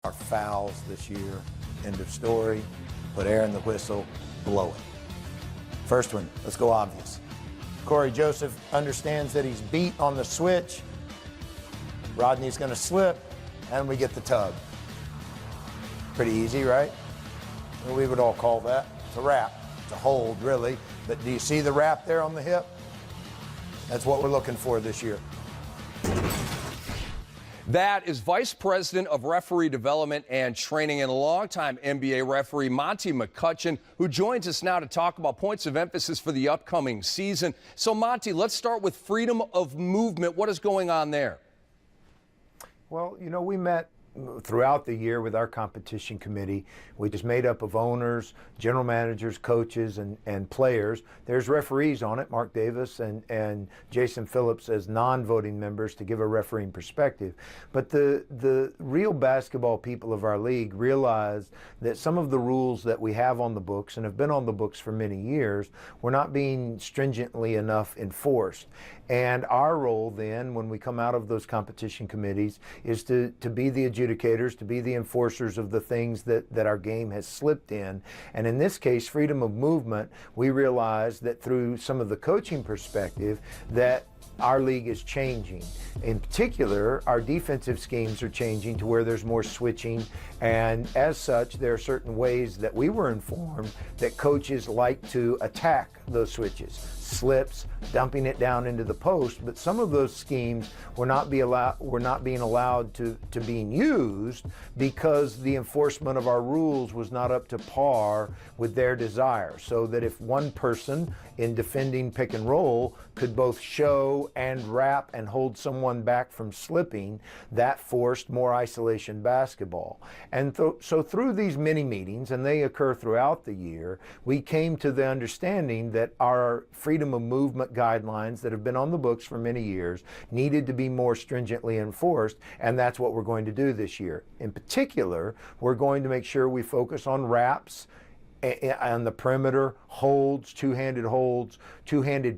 Our fouls this year, end of story, put air in the whistle, blow it. First one, let's go obvious. Corey Joseph understands that he's beat on the switch. Rodney's gonna slip, and we get the tug. Pretty easy, right? Well, we would all call that. It's a wrap. It's a hold, really. But do you see the wrap there on the hip? That's what we're looking for this year. That is Vice President of Referee Development and Training and longtime NBA referee Monty McCutchen, who joins us now to talk about points of emphasis for the upcoming season. So, Monty, let's start with freedom of movement. What is going on there? Well, you know, we met throughout the year with our competition committee, which is made up of owners, general managers, coaches, and players. There's referees on it, Mark Davis and Jason Phillips as non-voting members to give a refereeing perspective. But the real basketball people of our league realized that some of the rules that we have on the books and have been on the books for many years were not being stringently enough enforced. And our role then, when we come out of those competition committees, is to be the adjudicators, to be the enforcers of the things that our game has slipped in. And in this case, freedom of movement, we realize that through some of the coaching perspective that our league is changing. In particular, our defensive schemes are changing to where there's more switching, and as such, there are certain ways that we were informed that coaches like to attack those switches. Slips, dumping it down into the post, but some of those schemes were not being allowed to being used because the enforcement of our rules was not up to par with their desire. So that if one person in defending pick and roll could both show and wrap and hold someone back from slipping, that forced more isolation basketball. And so through these mini meetings, and they occur throughout the year, we came to the understanding that our freedom of movement guidelines that have been on the books for many years needed to be more stringently enforced, and that's what we're going to do this year. In particular, we're going to make sure we focus on wraps on the perimeter, holds, two-handed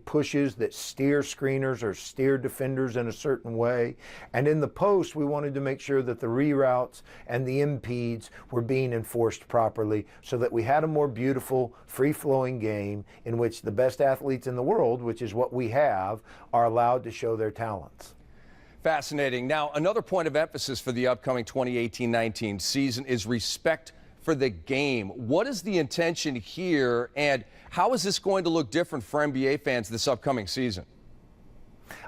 pushes that steer screeners or steer defenders in a certain way. And in the post, we wanted to make sure that the reroutes and the impedes were being enforced properly so that we had a more beautiful, free-flowing game in which the best athletes in the world, which is what we have, are allowed to show their talents. Fascinating. Now, another point of emphasis for the upcoming 2018-19 season is respect for the game. What is the intention here, and how is this going to look different for NBA fans this upcoming season?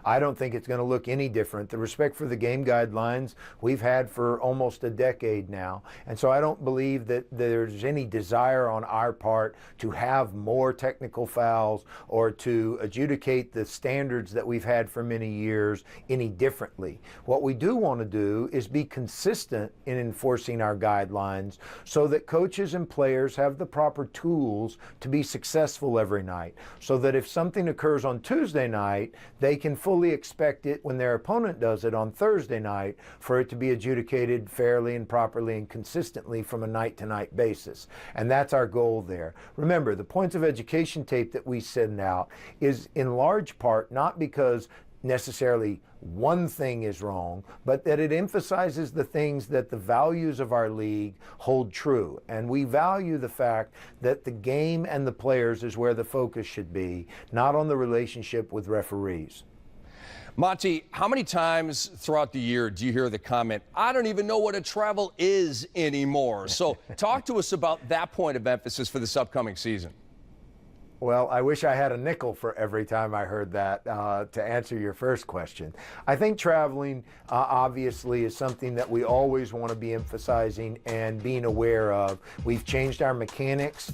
I don't think it's going to look any different. The respect for the game guidelines we've had for almost a decade now. And so I don't believe that there's any desire on our part to have more technical fouls or to adjudicate the standards that we've had for many years any differently. What we do want to do is be consistent in enforcing our guidelines so that coaches and players have the proper tools to be successful every night. So that if something occurs on Tuesday night, they can fully expect it when their opponent does it on Thursday night for it to be adjudicated fairly and properly and consistently from a night-to-night basis. And that's our goal there. Remember, the points of education tape that we send out is in large part not because necessarily one thing is wrong, but that it emphasizes the things that the values of our league hold true. And we value the fact that the game and the players is where the focus should be, not on the relationship with referees. Monty, how many times throughout the year do you hear the comment, I don't even know what a travel is anymore? So talk to us about that point of emphasis for this upcoming season. Well, I wish I had a nickel for every time I heard that to answer your first question. I think traveling obviously is something that we always want to be emphasizing and being aware of. We've changed our mechanics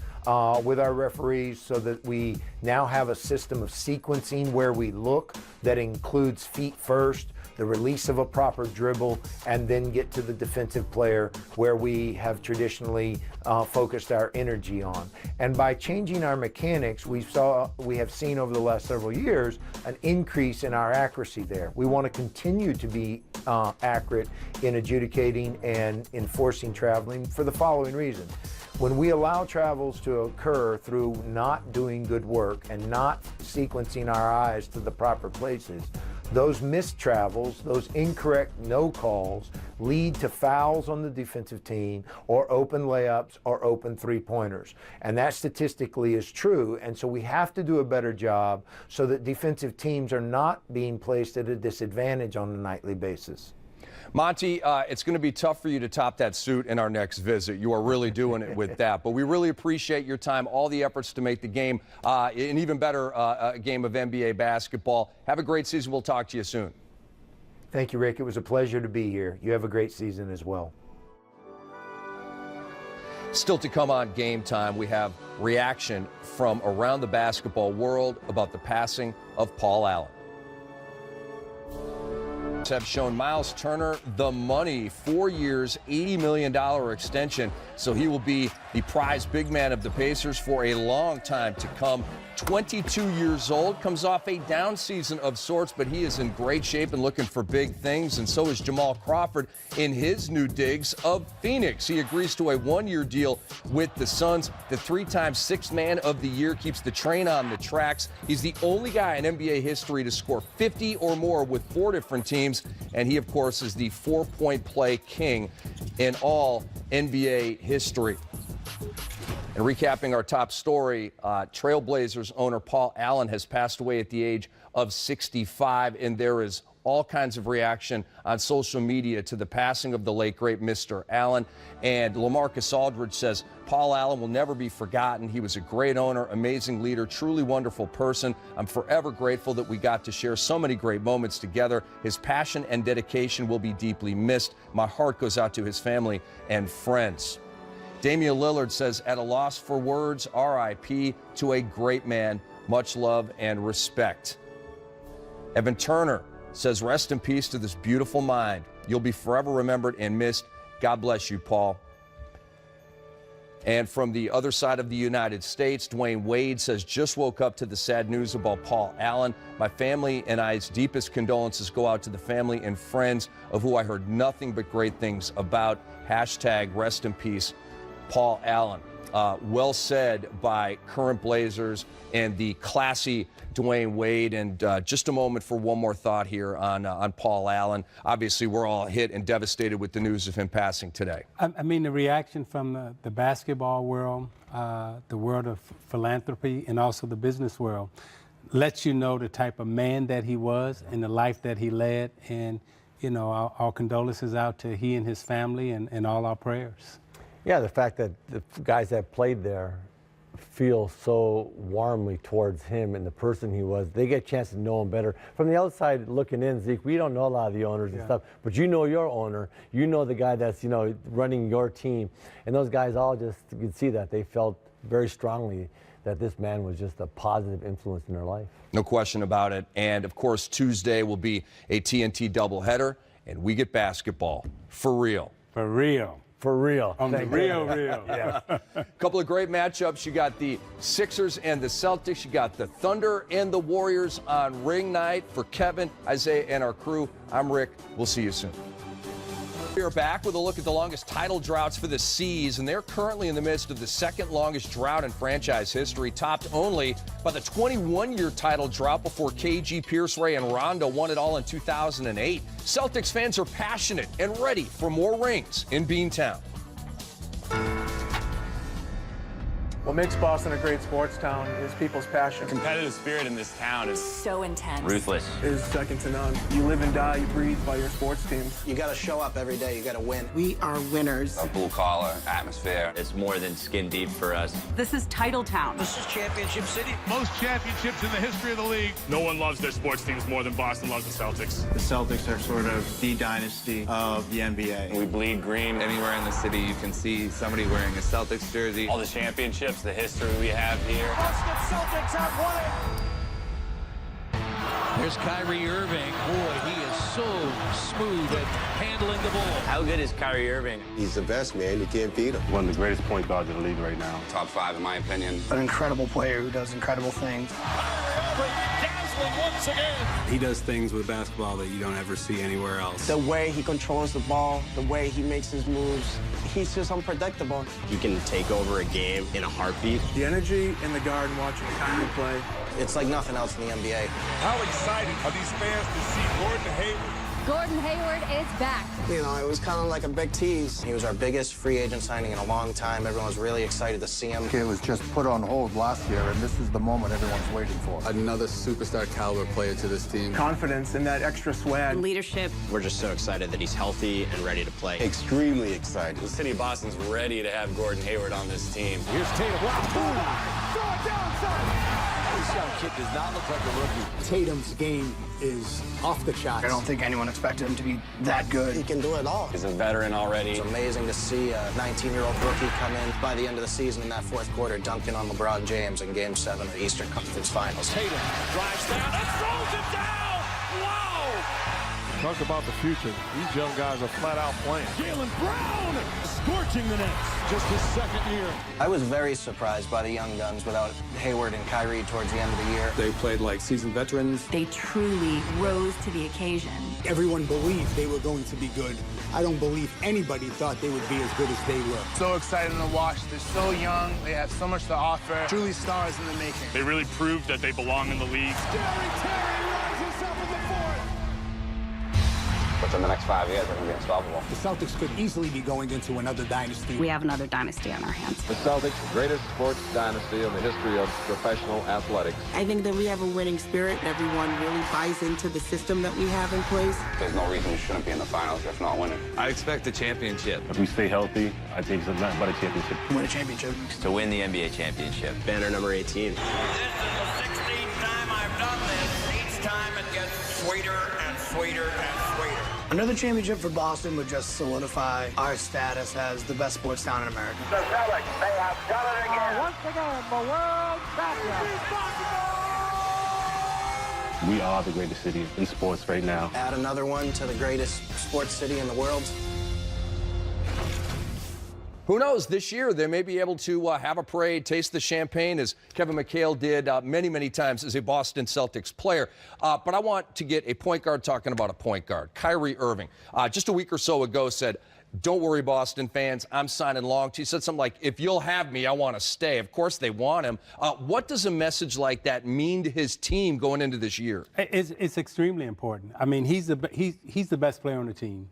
with our referees so that we now have a system of sequencing where we look that includes feet first, the release of a proper dribble, and then get to the defensive player where we have traditionally focused our energy on. And by changing our mechanics, we have seen over the last several years an increase in our accuracy there. We want to continue to be accurate in adjudicating and enforcing traveling for the following reason. When we allow travels to occur through not doing good work and not sequencing our eyes to the proper places, those missed travels, those incorrect no calls lead to fouls on the defensive team or open layups or open three-pointers. And that statistically is true. And so we have to do a better job so that defensive teams are not being placed at a disadvantage on a nightly basis. Monty, it's going to be tough for you to top that suit in our next visit. You are really doing it with that. But we really appreciate your time, all the efforts to make the game an even better game of NBA basketball. Have a great season. We'll talk to you soon. Thank you, Rick. It was a pleasure to be here. You have a great season as well. Still to come on Game Time, we have reaction from around the basketball world about the passing of Paul Allen. Have shown Miles Turner the money, 4 years, $80 million extension, so he will be the prized big man of the Pacers for a long time to come. 22 years old, comes off a down season of sorts, but he is in great shape and looking for big things, and so is Jamal Crawford in his new digs of Phoenix. He agrees to a one-year deal with the Suns. The three-time sixth man of the year keeps the train on the tracks. He's the only guy in NBA history to score 50 or more with 4 different teams, and he, of course, is the four-point play king in all NBA history. And recapping our top story, Trailblazers owner Paul Allen has passed away at the age of 65, and there is all kinds of reaction on social media to the passing of the late, great Mr. Allen. And LaMarcus Aldridge says Paul Allen will never be forgotten. He was a great owner, amazing leader, truly wonderful person. I'm forever grateful that we got to share so many great moments together. His passion and dedication will be deeply missed. My heart goes out to his family and friends. Damian Lillard says, at a loss for words, RIP to a great man. Much love and respect. Evan Turner says, rest in peace to this beautiful mind. You'll be forever remembered and missed. God bless you, Paul. And from the other side of the United States, Dwayne Wade says, just woke up to the sad news about Paul Allen. My family and I's deepest condolences go out to the family and friends of who I heard nothing but great things about. Hashtag rest in peace, Paul Allen. Well said by current Blazers and the classy Dwayne Wade. And just a moment for one more thought here on Paul Allen. Obviously, we're all hit and devastated with the news of him passing today. I mean, the reaction from the basketball world, the world of philanthropy, and also the business world lets you know the type of man that he was and the life that he led. And, you know, our condolences out to he and his family and all our prayers. Yeah, the fact that the guys that played there feel so warmly towards him and the person he was, they get a chance to know him better. From the outside looking in, Zeke, we don't know a lot of the owners and stuff, but you know your owner, you know the guy that's, you know, running your team. And those guys all just, you can see that they felt very strongly that this man was just a positive influence in their life. No question about it. And, of course, Tuesday will be a TNT doubleheader, and we get basketball for real. For real. For real. On the real. Yeah. Couple of great matchups. You got the Sixers and the Celtics. You got the Thunder and the Warriors on ring night. For Kevin, Isaiah, and our crew, I'm Rick. We'll see you soon. We are back with a look at the longest title droughts for the C's, and they're currently in the midst of the second longest drought in franchise history, topped only by the 21-year title drought before KG, Pierce, Ray, and Rondo won it all in 2008. Celtics fans are passionate and ready for more rings in Beantown. What makes Boston a great sports town is people's passion. The competitive spirit in this town is so intense. ruthless. Is second to none. You live and die, you breathe by your sports teams. You got to show up every day. You got to win. We are winners. A blue-collar atmosphere is more than skin deep for us. This is Title Town. This is Championship City. Most championships in the history of the league. No one loves their sports teams more than Boston loves the Celtics. The Celtics are sort of the dynasty of the NBA. We bleed green. Anywhere in the city you can see somebody wearing a Celtics jersey. All the championships, the history we have here. Boston Celtics have won it. There's Kyrie Irving. Boy, he is so smooth at handling the ball. How good is Kyrie Irving? He's the best, man. You can't beat him. One of the greatest point guards in the league right now. Top 5, in my opinion. An incredible player who does incredible things. Kyrie Westbrook dazzling once again. He does things with basketball that you don't ever see anywhere else. The way he controls the ball, the way he makes his moves, he's just unpredictable. You can take over a game in a heartbeat. The energy in the Garden watching Kyrie play. It's like nothing else in the NBA. How excited are these fans to see Gordon Hayward? Gordon Hayward is back. You know, it was kind of like a big tease. He was our biggest free agent signing in a long time. Everyone was really excited to see him. It was just put on hold last year, and this is the moment everyone's waiting for. Another superstar caliber player to this team. Confidence and that extra swag. Leadership. We're just so excited that he's healthy and ready to play. Extremely excited. The city of Boston's ready to have Gordon Hayward on this team. Here's Tatum. Wow. Throw it down, son. This young kid does not look like a rookie. Tatum's game is off the charts. I don't think anyone expected him to be that good. He can do it all. He's a veteran already. It's amazing to see a 19-year-old rookie come in by the end of the season in that fourth quarter, dunking on LeBron James in Game 7 of the Eastern Conference Finals. Tatum drives down and throws it down. Wow. Talk about the future. These young guys are flat out playing. Jaylen Brown scorching the Nets. Just his second year. I was very surprised by the young guns without Hayward and Kyrie towards the end of the year. They played like seasoned veterans. They truly rose to the occasion. Everyone believed they were going to be good. I don't believe anybody thought they would be as good as they were. So exciting to watch. They're so young. They have so much to offer. Truly stars in the making. They really proved that they belong in the league. Terry rises up in the fourth. Within the next 5 years, they're going to be unstoppable. The Celtics could easily be going into another dynasty. We have another dynasty on our hands. The Celtics, the greatest sports dynasty in the history of professional athletics. I think that we have a winning spirit. Everyone really buys into the system that we have in place. There's no reason we shouldn't be in the finals if not winning. I expect a championship. If we stay healthy, I think it's nothing but a championship. Win a championship. To win the NBA championship. Banner number 18. This is the 16th time I've done this. Each time it gets sweeter and sweeter and sweeter. Another championship for Boston would just solidify our status as the best sports town in America. The Celtics, they have done it again. Once again, the world champion. We are the greatest city in sports right now. Add another one to the greatest sports city in the world. Who knows? This year, they may be able to have a parade, taste the champagne, as Kevin McHale did many, many times as a Boston Celtics player. But I want to get a point guard talking about a point guard. Kyrie Irving, just a week or so ago, said, "Don't worry, Boston fans, I'm signing long." He said something like, "If you'll have me, I want to stay." Of course, they want him. What does a message like that mean to his team going into this year? It's extremely important. I mean, he's the best player on the team,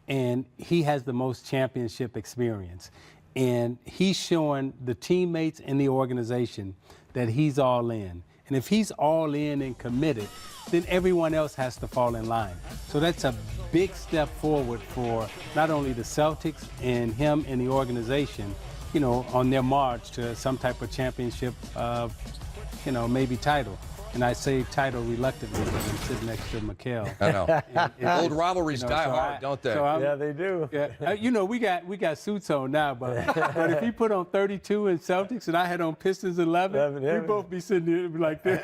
and he has the most championship experience. And he's showing the teammates and the organization that he's all in. And if he's all in and committed, then everyone else has to fall in line. So that's a big step forward for not only the Celtics and him and the organization, you know, on their march to some type of championship, maybe title. And I say title reluctantly because I'm sitting next to McHale. I know. Old rivalries die hard, don't they? Yeah, they do. Yeah, we got suits on now, but if he put on 32 in Celtics and I had on Pistons 11, we'd both be sitting here like this.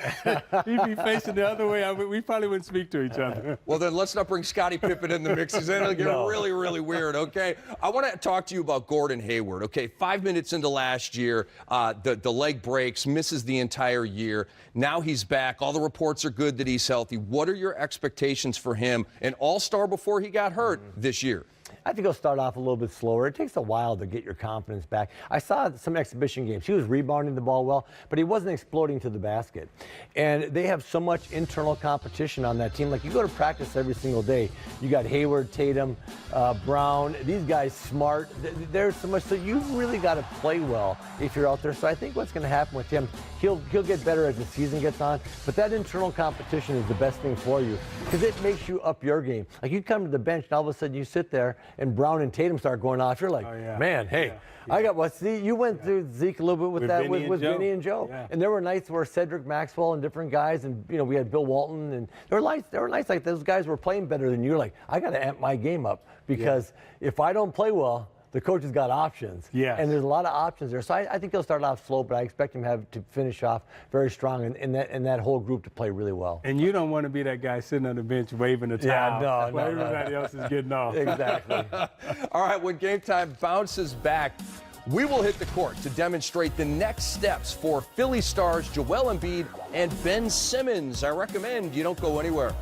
He'd be facing the other way. We probably wouldn't speak to each other. Well, then let's not bring Scottie Pippen in the mix. It'll get really, really weird, okay? I want to talk to you about Gordon Hayward, okay? 5 minutes into last year, the leg breaks, misses the entire year. Now he's back. All the reports are good that he's healthy. What are your expectations for him, an all-star before he got hurt this year? I think he'll start off a little bit slower. It takes a while to get your confidence back. I saw some exhibition games. He was rebounding the ball well, but he wasn't exploding to the basket. And they have so much internal competition on that team. Like, you go to practice every single day. You got Hayward, Tatum, Brown. These guys smart. There's so much. So you've really got to play well if you're out there. So I think what's going to happen with him, he'll get better as the season gets on. But that internal competition is the best thing for you because it makes you up your game. Like, you come to the bench and all of a sudden you sit there and Brown and Tatum start going off. You're like, man, hey, I got what? See, you went through Zeke a little bit with Vinny and Joe. Yeah. And there were nights where Cedric Maxwell and different guys, and we had Bill Walton, and there were nights like those guys were playing better than you. You're like, I got to amp my game up because if I don't play well, the coach has got options. Yeah. And there's a lot of options there. So I think he'll start off slow, but I expect him to finish off very strong and that whole group to play really well. And you don't want to be that guy sitting on the bench waving a towel while everybody else is getting off. Exactly. All right, when GameTime bounces back, We will hit the court to demonstrate the next steps for Philly stars Joel Embiid and Ben Simmons. I recommend you don't go anywhere.